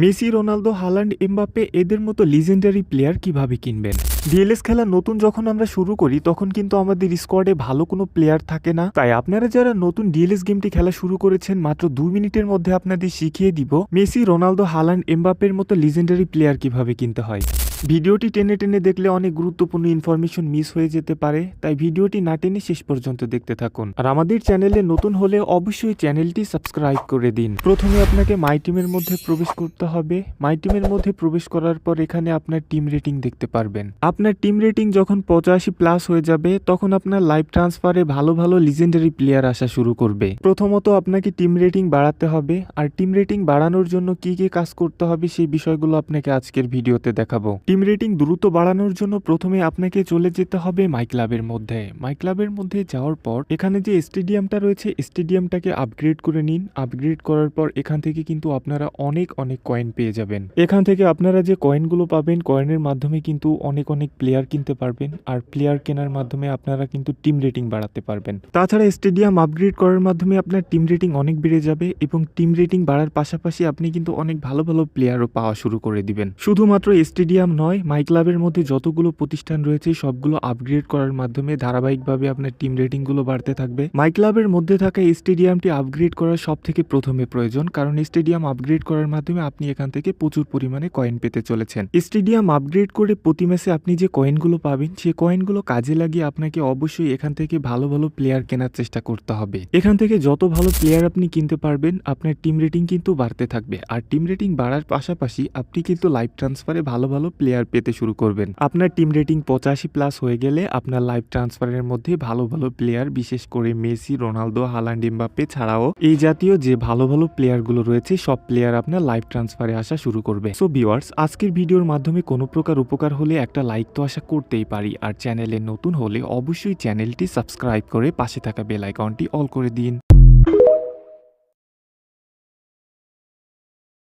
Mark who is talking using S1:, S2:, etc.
S1: Messi, Ronaldo, Haaland, Mbappe এদের মতো legendary player কিভাবে কিনবেন? ডিএলএস খেলা নতুন যখন আমরা শুরু করি তখন কিন্তু আমাদের স্কোয়াডে ভালো কোনো প্লেয়ার থাকে না। তাই আপনারা যারা নতুন ডিএলএস গেমটি খেলা শুরু করেছেন মাত্র 2 মিনিটের মধ্যে আপনাদের শিখিয়ে দিব মেসি, রোনালদো, হালান্ড, এমবাপ্পের মতো লিজেন্ডারি প্লেয়ার কিভাবে কিনতে হয়। ভিডিওটি টেনে টেনে দেখলে অনেক গুরুত্বপূর্ণ ইনফরমেশন মিস হয়ে যেতে পারে, তাই ভিডিওটি না টেনে শেষ পর্যন্ত দেখতে থাকুন। আর আমাদের চ্যানেলে নতুন হলে অবশ্যই চ্যানেলটি সাবস্ক্রাইব করে দিন। প্রথমে আপনাকে মাই টিমের মধ্যে প্রবেশ করতে হবে। মাই টিমের মধ্যে প্রবেশ করার পর এখানে আপনার টিম রেটিং দেখতে পারবেন। আপনার টিম রেটিং যখন 85+ হয়ে যাবে তখন আপনার লাইভ ট্রান্সফারে ভালো ভালো লিজেন্ডারি প্লেয়ার আসা শুরু করবে। প্রথমত আপনাকে টিম রেটিং বাড়াতে হবে, আর টিম রেটিং বাড়ানোর জন্য কি কি কাজ করতে হবে সেই বিষয়গুলো আপনাকে আজকের ভিডিওতে দেখাবো। টিম রেটিং দ্রুত বাড়ানোর জন্য প্রথমে আপনাকে চলে যেতে হবে মাই ক্লাবের মধ্যে। মাই ক্লাবের মধ্যে যাওয়ার পর এখানে যে স্টেডিয়ামটা রয়েছে স্টেডিয়ামটাকে আপগ্রেড করে নিন। আপগ্রেড করার পর এখান থেকে কিন্তু আপনারা অনেক কয়েন পেয়ে যাবেন। এখান থেকে আপনারা যে কয়েনগুলো পাবেন কয়েনের মাধ্যমে কিন্তু অনেক প্লেয়ার কিনতে পারবেন, আর প্লেয়ার কেনার মাধ্যমে আপনারা কিন্তু টিম রেটিং বাড়াতে পারবেন। তাছাড়া স্টেডিয়াম আপগ্রেড করার মাধ্যমে আপনার টিম রেটিং অনেক বেড়ে যাবে, এবং টিম রেটিং বাড়ার পাশাপাশি আপনি কিন্তু অনেক ভালো প্লেয়ারও পাওয়া শুরু করে দিবেন। শুধুমাত্র স্টেডিয়াম নয়, মাই ক্লাবের মধ্যে যতগুলো প্রতিষ্ঠান রয়েছে সবগুলো আপগ্রেড করার মাধ্যমে ধারাবাহিকভাবে আপনার টিম রেটিং গুলো বাড়তে থাকবে। মাই ক্লাবের মধ্যে থাকা স্টেডিয়ামটি আপগ্রেড করার সব থেকে প্রথমে প্রয়োজন, কারণ স্টেডিয়াম আপগ্রেড করার মাধ্যমে আপনি এখান থেকে প্রচুর পরিমাণে কয়েন পেতে চলেছেন। স্টেডিয়াম আপগ্রেড করে প্রতি ম্যাচে আপনি যে কয়েনগুলো পাবেন সেই কয়েনগুলো কাজে লাগিয়ে আপনাকে অবশ্যই এখান থেকে ভালো প্লেয়ার কেনার চেষ্টা করতে হবে। এখান থেকে যত ভালো প্লেয়ার আপনি কিনতে পারবেন আপনার টিম রেটিং কিন্তু বাড়তে থাকবে, আর টিম রেটিং বাড়ার পাশাপাশি আপনি কিন্তু লাইভ ট্রান্সফারে ভালো প্লেয়ার পেতে শুরু করবেন। আপনার টিম রেটিং 85+ হয়ে গেলে আপনার লাইভ ট্রান্সফারের মধ্যে ভালো প্লেয়ার, বিশেষ করে মেসি, রোনালদো, হালান্ড, এমবাপ্পে ছাড়াও এই জাতীয় যে ভালো প্লেয়ার গুলো রয়েছে সব প্লেয়ার আপনার লাইভ ট্রান্সফারে আসা শুরু করবে। সো ভিউয়ার্স, আজকের ভিডিওর মাধ্যমে কোনো প্রকার উপকার হলে একটা লাইক তো আশা করতেই পারি, আর চ্যানেলে নতুন হলে অবশ্যই চ্যানেলটি সাবস্ক্রাইব করে পাশে থাকা বেল আইকনটি অল করে দিন।